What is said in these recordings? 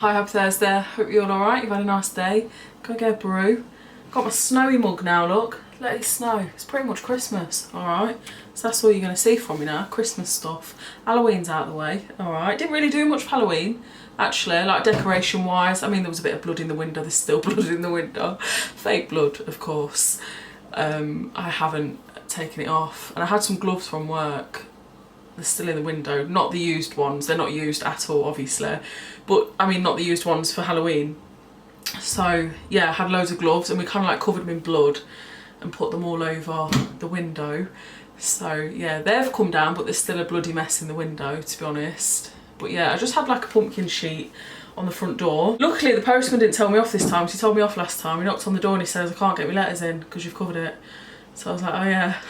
Hi, happy Thursday. Hope you're all alright. You've had a nice day. Go get a brew. Got my snowy mug now, look. Let it snow. It's pretty much Christmas, alright? So that's all you're going to see from me now. Christmas stuff. Halloween's out of the way, alright? Didn't really do much for Halloween, actually, like decoration wise. I mean, there was a bit of blood in the window. There's still blood in the window. Fake blood, of course. I haven't taken it off. And I had some gloves from work. They're still in the window, not the used ones, they're not used at all obviously, but I mean not the used ones for Halloween. So yeah, I had loads of gloves and we kind of like covered them in blood and put them all over the window. So yeah, they've come down but there's still a bloody mess in the window, to be honest. But yeah, I just had like a pumpkin sheet on the front door. Luckily the postman didn't tell me off this time, because he told me off last time. He knocked on the door and he says, I can't get my letters in because you've covered it. So I was like, oh yeah.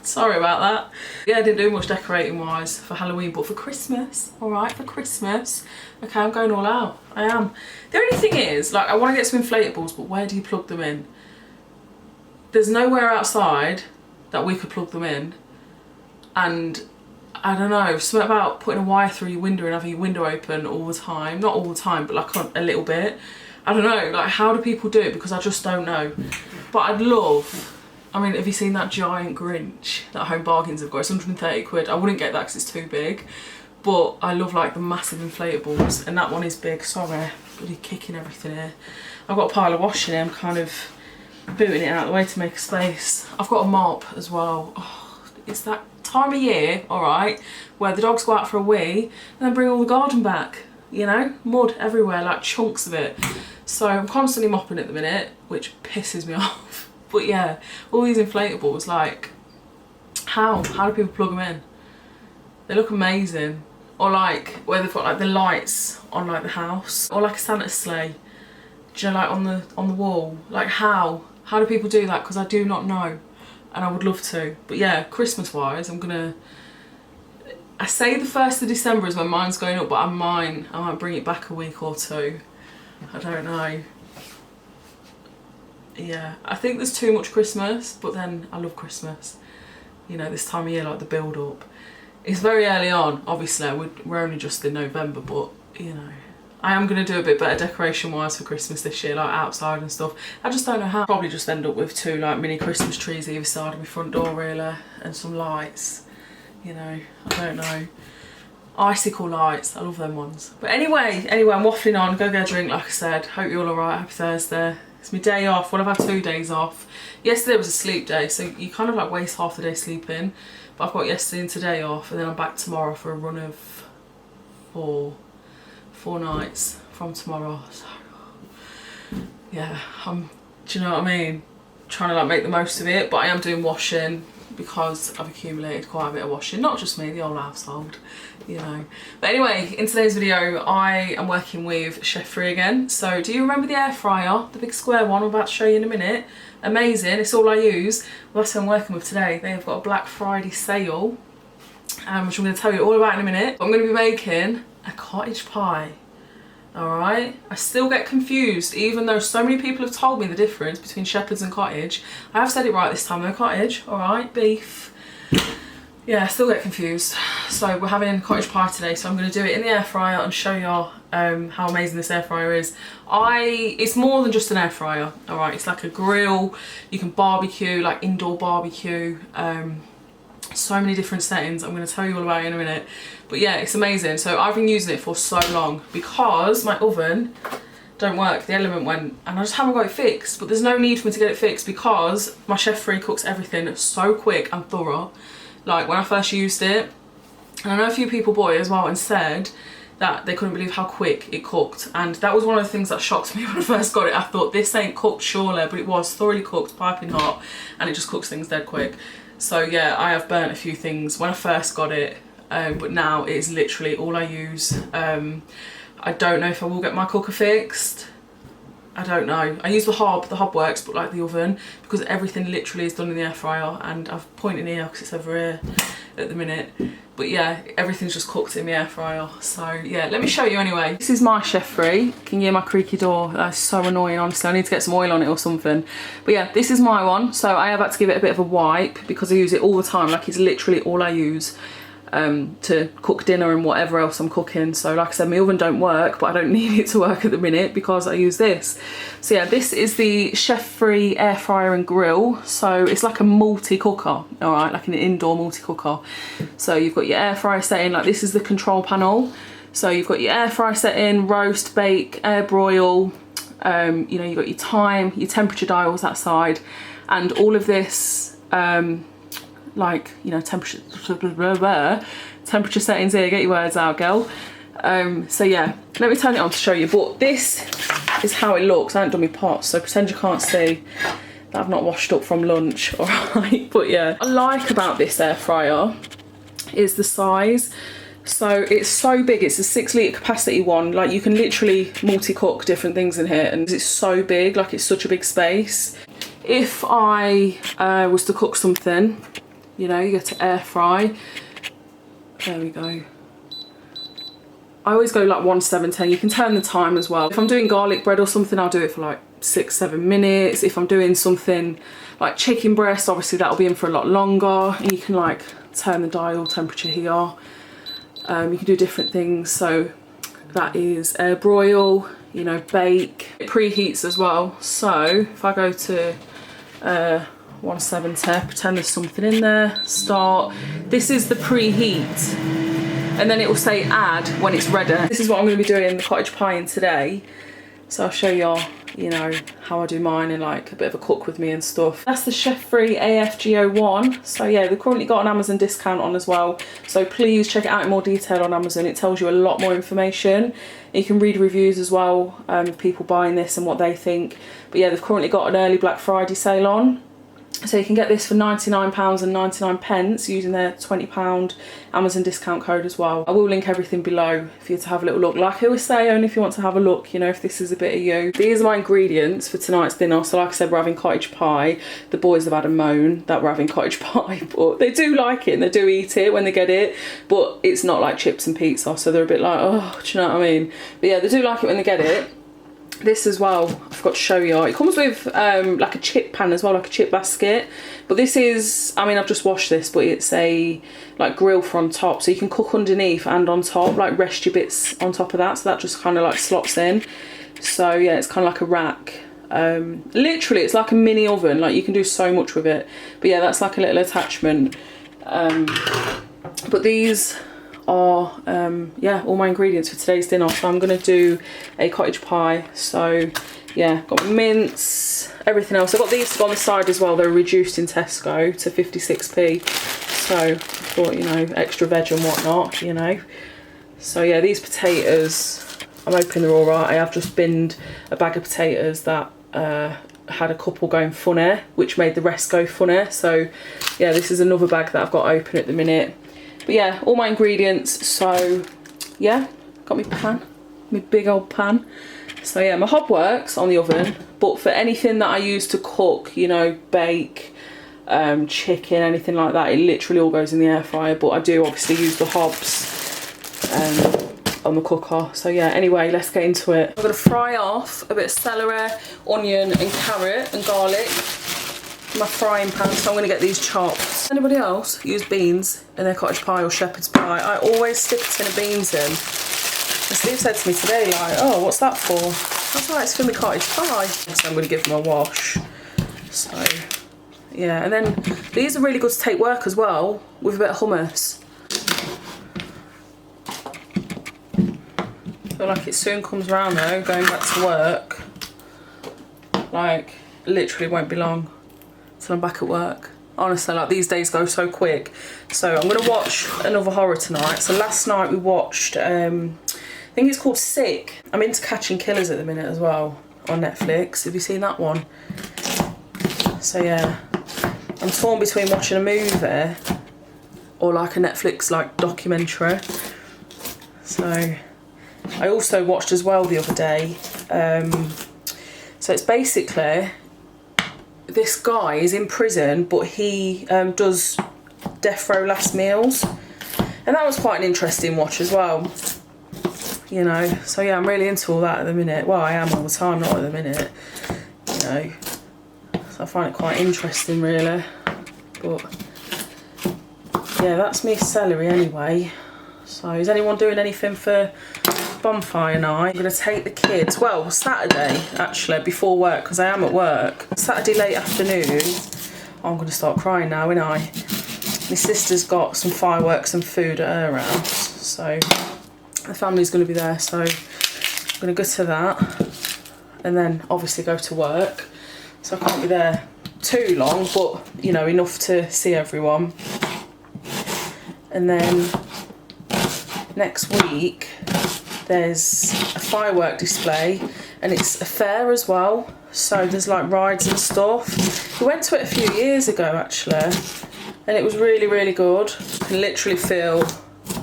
Sorry about that. Yeah, I didn't do much decorating wise for Halloween, but for Christmas, alright, for Christmas, okay, I'm going all out. I am. The only thing is, like, I want to get some inflatables, but where do you plug them in? There's nowhere outside that we could plug them in, and I don't know, something about putting a wire through your window and having your window open all the time. Not all the time, but like a little bit. I don't know, like, how do people do it? Because I just don't know. But I'd love... I mean, have you seen that giant Grinch that Home Bargains have got? It's 130 quid. I wouldn't get that because it's too big. But I love like the massive inflatables, and that one is big. Sorry, bloody kicking everything here. I've got a pile of washing here. I'm kind of booting it out of the way to make a space. I've got a mop as well. Oh, it's that time of year, alright, where the dogs go out for a wee and then bring all the garden back. You know, mud everywhere, like chunks of it. So I'm constantly mopping at the minute, which pisses me off. But yeah, all these inflatables, like, how do people plug them in? They look amazing. Or like, where they've got like the lights on like the house. Or like a Santa sleigh, do you know, like on the wall. Like how do people do that? Because I do not know. And I would love to. But yeah, Christmas wise, I say the 1st of December is when mine's going up, but I might bring it back a week or two. I don't know. Yeah, I think there's too much Christmas, but then I love Christmas. You know, this time of year, like the build up. It's very early on, obviously, we're only just in November, but you know. I am going to do a bit better decoration wise for Christmas this year, like outside and stuff. I just don't know how. Probably just end up with 2 like mini Christmas trees either side of my front door really, and some lights. You know, I don't know. Icicle lights, I love them ones. But anyway, I'm waffling on, go get a drink like I said. Hope you're all alright, happy Thursday. It's my day off. Well, I've had 2 days off. Yesterday was a sleep day, so you kind of like waste half the day sleeping. But I've got yesterday and today off, and then I'm back tomorrow for a run of four nights from tomorrow. So yeah, do you know what I mean? Trying to like make the most of it, but I am doing washing because I've accumulated quite a bit of washing. Not just me, the whole household, you know. But anyway, in today's video, I am working with Chef Free again. So do you remember the air fryer, the big square one I'm about to show you in a minute? Amazing, it's all I use. Well, that's what I'm working with today. They have got a Black Friday sale, which I'm going to tell you all about in a minute. I'm going to be making a cottage pie. Alright, I still get confused even though so many people have told me the difference between Shepherd's and cottage. I have said it right this time though, cottage, alright, beef. Yeah, I still get confused. So we're having cottage pie today, so I'm going to do it in the air fryer and show you how amazing this air fryer is. It's more than just an air fryer, alright, it's like a grill, you can barbecue, like indoor barbecue. So many different settings. I'm going to tell you all about it in a minute, but yeah, it's amazing. So I've been using it for so long because my oven don't work, the element went, and I just haven't got it fixed. But there's no need for me to get it fixed because my Chef Free cooks everything so quick and thorough. Like when I first used it, and I know a few people bought it as well and said that they couldn't believe how quick it cooked, and that was one of the things that shocked me when I first got it. I thought this ain't cooked surely, but it was thoroughly cooked, piping hot, and it just cooks things dead quick. So yeah, I have burnt a few things when I first got it, but now it is literally all I use. I don't know if I will get my cooker fixed. I don't know. I use the hob works, but like the oven, because everything literally is done in the air fryer, and I've pointed here because it's over here at the minute. But yeah, everything's just cooked in the air fryer. So yeah, let me show you anyway. This is my Chef Free. Can you hear my creaky door? That's so annoying, honestly. I need to get some oil on it or something. But yeah, this is my one. So I have had to give it a bit of a wipe because I use it all the time. Like it's literally all I use. to cook dinner and whatever else I'm cooking. So like I said, my oven don't work, but I don't need it to work at the minute because I use this. So yeah, this is the chef-free air fryer and grill. So it's like a multi-cooker, all right, like an indoor multi-cooker. So you've got your air fryer setting, like this is the control panel. So you've got your air fryer setting, roast, bake, air broil, you know, you've got your time, your temperature dials that side, and all of this, like, you know, temperature settings here, get your words out, girl. So yeah, let me turn it on to show you, but this is how it looks. I haven't done my pots, so pretend you can't see that I've not washed up from lunch, all right? But yeah, what I like about this air fryer is the size. So it's so big, it's a 6 litre capacity one, like you can literally multi-cook different things in here, and it's so big, like it's such a big space. If I was to cook something, you know, you get to air fry, there we go. I always go like 1/710, you can turn the time as well. If I'm doing garlic bread or something, I'll do it for like 6-7 minutes. If I'm doing something like chicken breast, obviously that'll be in for a lot longer, and you can like turn the dial temperature here. You can do different things, so that is air broil, you know, bake. It preheats as well, so if I go to 1/710, pretend there's something in there, start. This is the preheat, and then it will say add when it's ready. This is what I'm going to be doing the cottage pie in today, so I'll show you, you know, how I do mine and like a bit of a cook with me and stuff. That's the chef-free AFGO1. So yeah, they've currently got an Amazon discount on as well, so please check it out in more detail on Amazon. It tells you a lot more information. You can read reviews as well of people buying this and what they think. But yeah, they've currently got an early Black Friday sale on, so you can get this for £99.99 using their £20 Amazon discount code as well. I will link everything below for you to have a little look. Like I always say, only if you want to have a look, you know, if this is a bit of you. These are my ingredients for tonight's dinner. So like I said, we're having cottage pie. The boys have had a moan that we're having cottage pie, but they do like it and they do eat it when they get it. But it's not like chips and pizza, so they're a bit like, oh, do you know what I mean? But yeah, they do like it when they get it. This as well, I forgot to show you, it comes with like a chip pan as well, like a chip basket. But this is, I mean, I've just washed this, but it's a like grill from top, so you can cook underneath and on top, like rest your bits on top of that, so that just kind of like slots in. So yeah, it's kind of like a rack. Literally it's like a mini oven, like you can do so much with it. But yeah, that's like a little attachment. But these are yeah, all my ingredients for today's dinner. So I'm gonna do a cottage pie. So yeah, got mince, everything else. I've got these on the side as well. They're reduced in Tesco to 56p, so I thought, you know, extra veg and whatnot, you know. So yeah, these potatoes, I'm hoping they're all right. I have just binned a bag of potatoes that had a couple going funny, which made the rest go funny. So yeah, this is another bag that I've got open at the minute. But yeah, all my ingredients. So yeah, got my pan, my big old pan. So yeah, my hob works on the oven, but for anything that I use to cook, you know, bake, chicken, anything like that, it literally all goes in the air fryer. But I do obviously use the hobs on the cooker. So yeah, anyway, let's get into it. I'm gonna fry off a bit of celery, onion and carrot and garlic in my frying pan. So I'm gonna get these chopped. Anybody else use beans in their cottage pie or shepherd's pie? I always stick a tin of beans in. And Steve said to me today, like, oh, what's that for? That's right, it's for my cottage pie. So I'm going to give them a wash. So, yeah, and then these are really good to take work as well with a bit of hummus. I feel like it soon comes around though, going back to work. Like, literally won't be long till I'm back at work. Honestly, like, these days go so quick. So I'm going to watch another horror tonight. So last night we watched, I think it's called Sick. I'm into Catching Killers at the minute as well on Netflix. Have you seen that one? So yeah, I'm torn between watching a movie or like a Netflix like documentary. So I also watched as well the other day. So it's basically this guy is in prison, but he does death row last meals, and that was quite an interesting watch as well. You know, so yeah, I'm really into all that at the minute. Well, I am all the time, not at the minute, you know. So I find it quite interesting, really. But yeah, that's me celery anyway. So is anyone doing anything for bonfire night? I'm going to take the kids, well, Saturday actually, before work, because I am at work. Saturday late afternoon, I'm going to start crying now, ain't I? My sister's got some fireworks and food at her house, so the family's going to be there, so I'm going to go to that and then obviously go to work. So I can't be there too long, but you know, enough to see everyone. And then next week there's a firework display and it's a fair as well, so there's like rides and stuff. We went to it a few years ago actually, and it was really, really good. I can literally feel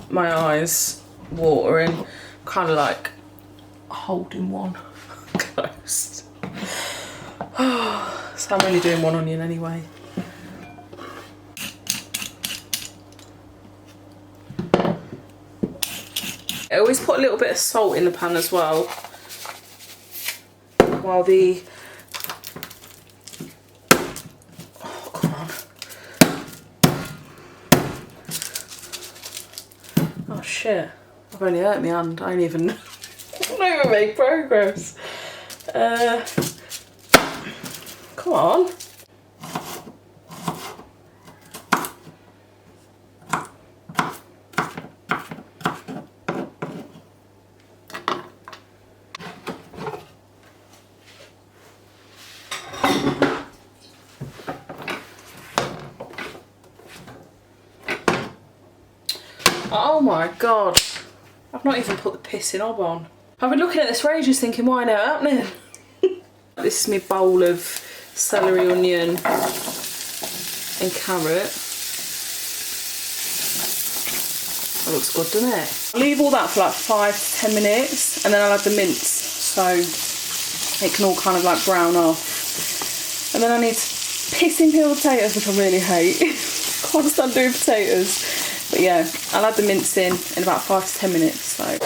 my eyes watering, kind of like holding one close. So I'm only doing one onion anyway. I always put a little bit of salt in the pan as well, while the, oh come on, oh shit, I've only hurt my hand, I ain't even, I don't even make progress. Come on. Oh my god, I've not even put the pissing hob on. I've been looking at this for ages thinking, why not happening? This is my bowl of celery, onion and carrot. That looks good, doesn't it? I'll leave all that for like 5 to 10 minutes and then I'll add the mince so it can all kind of like brown off. And then I need pissing peeled potatoes, which I really hate. Can't stand doing potatoes. But yeah, I'll add the mince in about 5 to 10 minutes. So.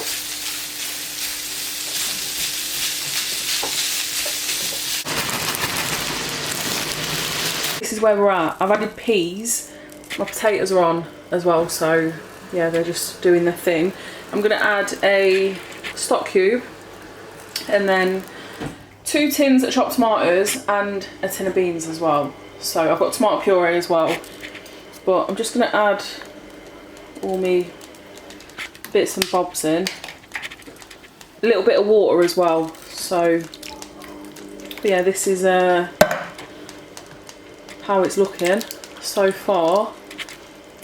This is where we're at. I've added peas. My potatoes are on as well, so yeah, they're just doing their thing. I'm going to add a stock cube and then 2 tins of chopped tomatoes and a tin of beans as well. So I've got tomato puree as well, but I'm just going to add all my bits and bobs in. A little bit of water as well. So yeah, this is how it's looking so far.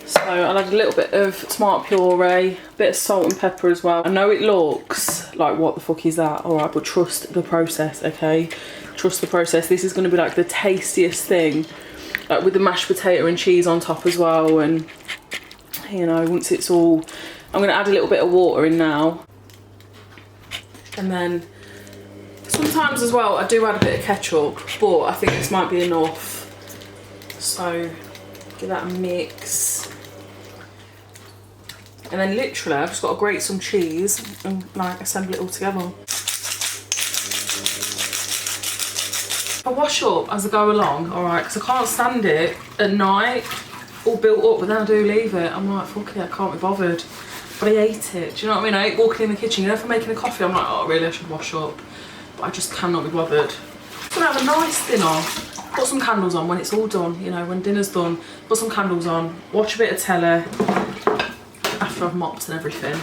So I'll add a little bit of tomato puree, a bit of salt and pepper as well. I know it looks like what the fuck is that, alright, but trust the process, okay? Trust the process. This is going to be like the tastiest thing, like with the mashed potato and cheese on top as well. And you know, once it's all, I'm going to add a little bit of water in now. And then sometimes as well I do add a bit of ketchup, but I think this might be enough. So give that a mix. And then literally I've just got to grate some cheese and like assemble it all together. I wash up as I go along, alright, because I can't stand it at night all built up, but then I do leave it. I'm like, fuck it, I can't be bothered. But I hate it, do you know what I mean? I hate walking in the kitchen. You know, if I'm making a coffee, I'm like, oh really, I should wash up. But I just cannot be bothered. I'm gonna have a nice dinner. Put some candles on when it's all done, you know, when dinner's done. Put some candles on, watch a bit of telly after I've mopped and everything.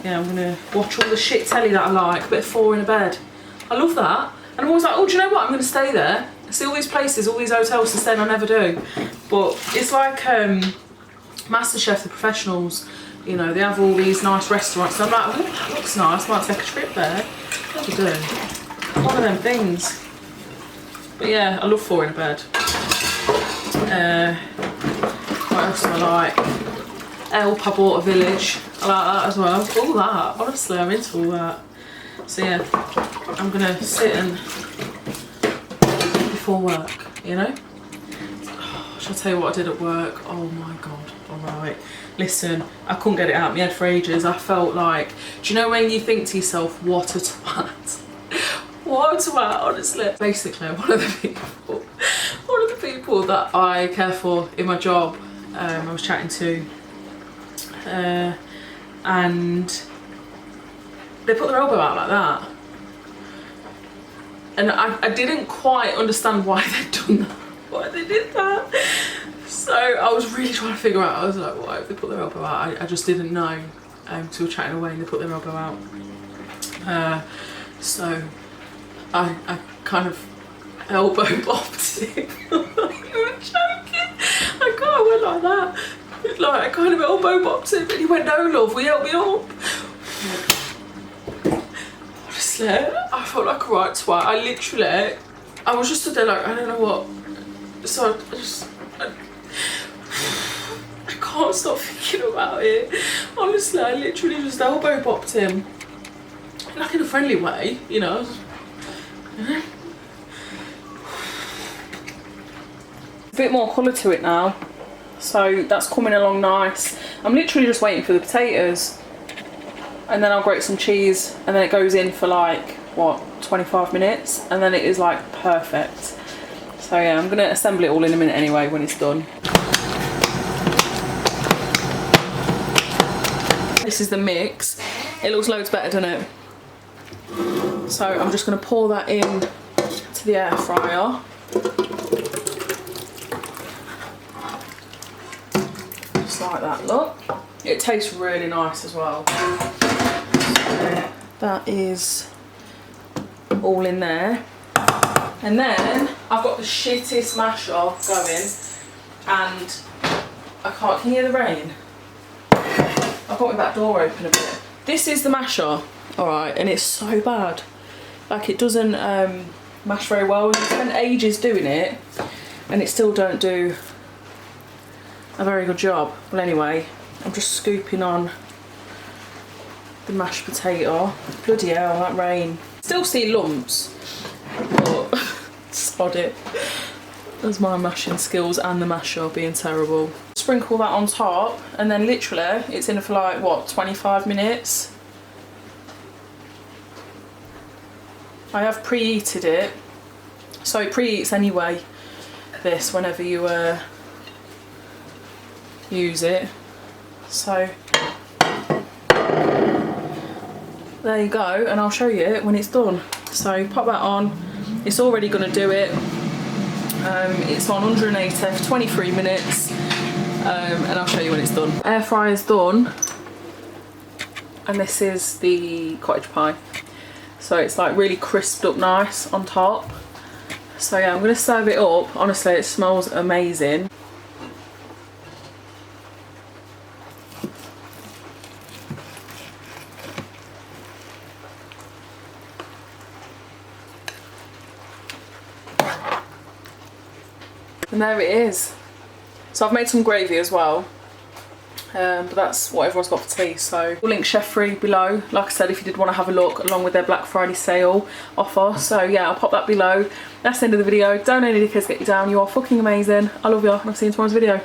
Yeah, I'm gonna watch all the shit telly that I like, a bit of 4 in a bed. I love that. And I'm always like, oh, do you know what? I'm gonna stay there. I see all these places, all these hotels to stay and I never do. But it's like MasterChef, the professionals, you know, they have all these nice restaurants. So I'm like, oh, that looks nice, might take a trip there. Never do. One of them things. But yeah, I love 4 in a bed. What else do I like? Help, I bought a village. I like that as well. All that, honestly, I'm into all that. So yeah, I'm gonna sit and before work, you know? Oh, shall I tell you what I did at work? Oh my god, alright. Listen, I couldn't get it out of my head for ages. I felt like, do you know when you think to yourself, what a twat? What a twat, honestly. Basically, one of the people that I care for in my job, I was chatting to, and they put their elbow out like that. And I didn't quite understand why they'd done that, why they did that. So I was really trying to figure out, I was like, why have they put their elbow out? I just didn't know until chatting away and they put their elbow out. So I kind of elbow bopped him. You're joking. I went like that. Like, I kind of elbow bopped him and he went, no love, will you help me up? Honestly, I felt like a right twat. I was just stood there like, I don't know what. So I can't stop thinking about it. Honestly, I literally just elbow bopped him. Like in a friendly way, you know. A bit more colour to it now. So that's coming along nice. I'm literally just waiting for the potatoes. And then I'll grate some cheese and then it goes in for like, what, 25 minutes? And then it is like perfect. So yeah, I'm gonna assemble it all in a minute anyway when it's done. This is the mix. It looks loads better, doesn't it? So I'm just gonna pour that in to the air fryer. Just like that, look. It tastes really nice as well. So that is all in there. And then I've got the shittest masher going and I can't, can you hear the rain? I've got my back door open a bit. This is the masher, alright, and it's so bad. Like it doesn't mash very well. You spend ages doing it and it still don't do a very good job. Well anyway, I'm just scooping on the mashed potato. Bloody hell, that rain. Still see lumps, but sod it. There's my mashing skills and the masher being terrible. Sprinkle that on top and then literally it's in for like, what, 25 minutes? I have preheated it, so it preheats anyway, this, whenever you use it. So there you go, and I'll show you it when it's done. So pop that on, it's already going to do it. It's on 180 for 23 minutes, and I'll show you when it's done. Air fryer's done, and this is the cottage pie. So it's like really crisped up nice on top. So yeah, I'm going to serve it up. Honestly, it smells amazing. And there it is. So I've made some gravy as well, but that's what everyone's got for tea. So we'll link Chef Free below, like I said, if you did want to have a look, along with their Black Friday sale offer. So yeah, I'll pop that below. That's the end of the video. Don't let any dickheads get you down. You are fucking amazing. I love you, and I'll see you in tomorrow's video.